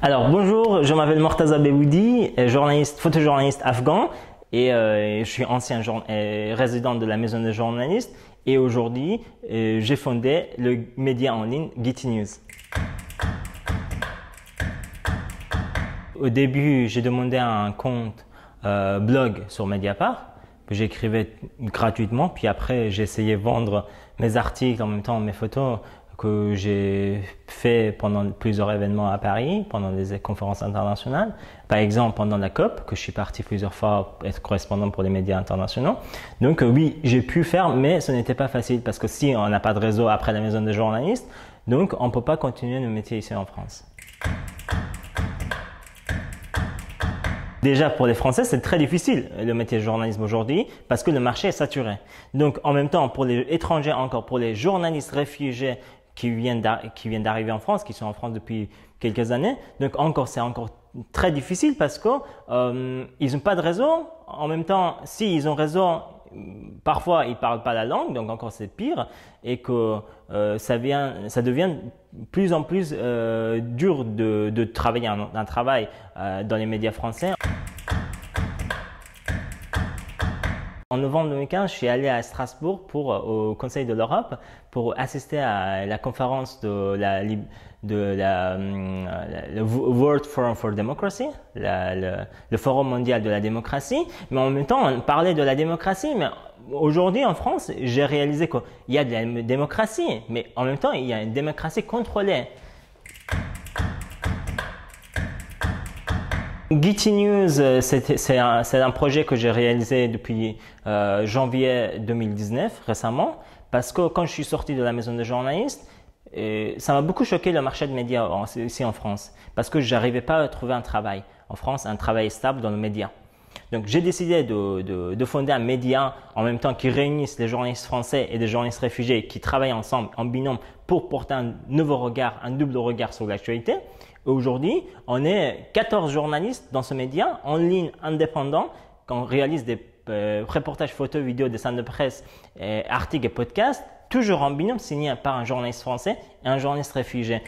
Alors bonjour, je m'appelle Mortaza Beboudi, photojournaliste afghan et je suis ancien résident de la maison de journalistes et aujourd'hui j'ai fondé le média en ligne Getty News. Au début, j'ai demandé un compte blog sur Mediapart que j'écrivais gratuitement, puis après j'ai essayé de vendre mes articles en même temps mes photos que j'ai fait pendant plusieurs événements à Paris, pendant des conférences internationales. Par exemple, pendant la COP, que je suis parti plusieurs fois être correspondant pour les médias internationaux. Donc oui, j'ai pu faire, mais ce n'était pas facile parce que si on n'a pas de réseau après la maison des journalistes, donc on ne peut pas continuer notre métier ici en France. Déjà, pour les Français, c'est très difficile le métier de journalisme aujourd'hui parce que le marché est saturé. Donc, en même temps, pour les étrangers encore, pour les journalistes réfugiés qui viennent d'arriver en France, qui sont en France depuis quelques années, donc c'est encore très difficile parce que ils n'ont pas de réseau. En même temps, s'ils ont réseau, parfois ils parlent pas la langue, donc encore c'est pire, et que ça devient plus en plus dur de travailler un travail dans les médias français. En novembre 2015, je suis allé à Strasbourg au Conseil de l'Europe pour assister à la conférence de le World Forum for Democracy, le Forum mondial de la démocratie. Mais en même temps, on parlait de la démocratie, mais aujourd'hui en France, j'ai réalisé qu'il y a de la démocratie, mais en même temps, il y a une démocratie contrôlée. Getty News, c'est un projet que j'ai réalisé depuis janvier 2019, récemment, parce que quand je suis sorti de la maison de journalistes, ça m'a beaucoup choqué le marché de médias ici en France, parce que je n'arrivais pas à trouver un travail en France, un travail stable dans le média. Donc j'ai décidé de fonder un média en même temps qui réunisse les journalistes français et les journalistes réfugiés qui travaillent ensemble en binôme pour porter un nouveau regard, un double regard sur l'actualité. Aujourd'hui, on est 14 journalistes dans ce média en ligne indépendant, qu'on réalise des reportages photos, vidéos, dessins de presse, articles et podcasts, toujours en binôme signé par un journaliste français et un journaliste réfugié.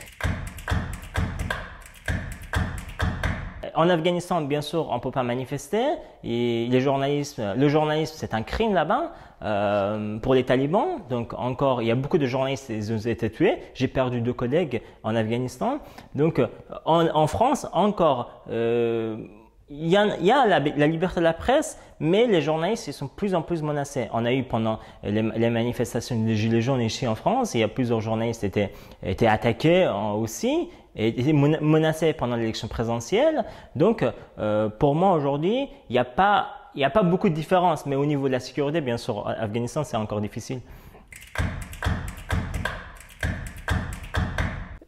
En Afghanistan, bien sûr, on ne peut pas manifester. Et le journalisme, c'est un crime là-bas pour les talibans. Donc encore, il y a beaucoup de journalistes qui ont été tués. J'ai perdu 2 collègues en Afghanistan. Donc en France, encore, il y a la liberté de la presse, mais les journalistes ils sont de plus en plus menacés. On a eu pendant les manifestations des Gilets jaunes ici en France, il y a plusieurs journalistes qui étaient attaqués aussi et étaient menacés pendant l'élection présidentielle. Donc pour moi aujourd'hui, il n'y a pas beaucoup de différence, mais au niveau de la sécurité, bien sûr, en Afghanistan c'est encore difficile.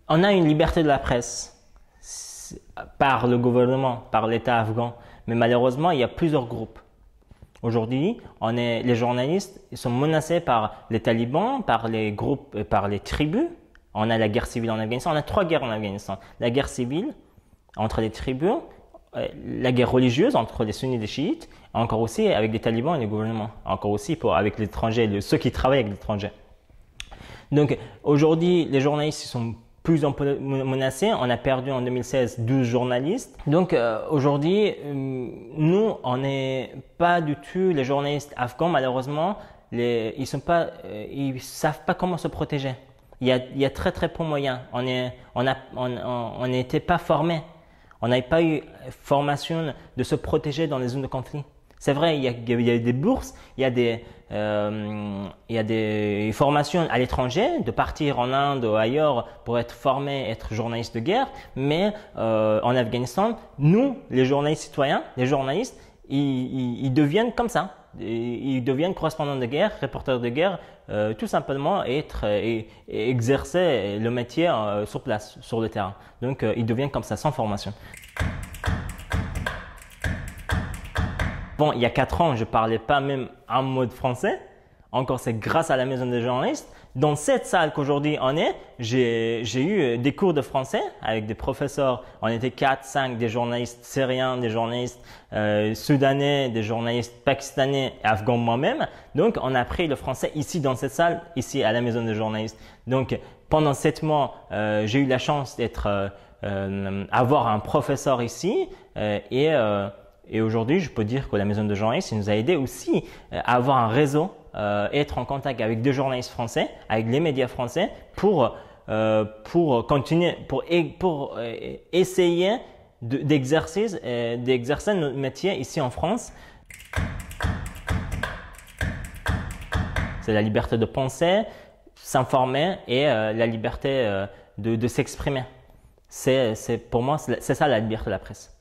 On a une liberté de la presse par le gouvernement, par l'État afghan. Mais malheureusement, il y a plusieurs groupes. Aujourd'hui, les journalistes ils sont menacés par les talibans, par les groupes, par les tribus. On a la guerre civile en Afghanistan. On a 3 guerres en Afghanistan. La guerre civile entre les tribus, la guerre religieuse entre les sunnites et les chiites, encore aussi avec les talibans et les gouvernements. Encore aussi avec l'étranger, ceux qui travaillent avec l'étranger. Donc aujourd'hui, les journalistes ils sont plus menacés. On a perdu en 2016 12 journalistes. Donc aujourd'hui, nous, on n'est pas du tout les journalistes afghans. Malheureusement, ils savent pas comment se protéger. Il y a très très peu moyens. On n'était pas formés. On n'avait pas eu formation de se protéger dans les zones de conflit. C'est vrai, il y a des bourses, il y a des formations à l'étranger, de partir en Inde ou ailleurs pour être formé, être journaliste de guerre. Mais en Afghanistan, nous, les journalistes citoyens, les journalistes, ils deviennent comme ça. Ils deviennent correspondants de guerre, reporters de guerre, tout simplement et exercer le métier sur place, sur le terrain. Donc, ils deviennent comme ça, sans formation. Bon, il y a 4 ans, je ne parlais pas même un mot de français. Encore, c'est grâce à la maison des journalistes. Dans cette salle qu'aujourd'hui on est, j'ai eu des cours de français avec des professeurs. On était 4, 5, des journalistes syriens, des journalistes soudanais, des journalistes pakistanais et afghans moi-même. Donc, on a appris le français ici dans cette salle, ici à la maison des journalistes. Donc, pendant 7 mois, j'ai eu la chance d'être avoir un professeur ici et aujourd'hui, je peux dire que la maison de journalistes nous a aidé aussi à avoir un réseau, être en contact avec des journalistes français, avec les médias français pour continuer, pour essayer d'exercer notre métier ici en France. C'est la liberté de penser, s'informer et la liberté de s'exprimer. Pour moi, c'est ça la liberté de la presse.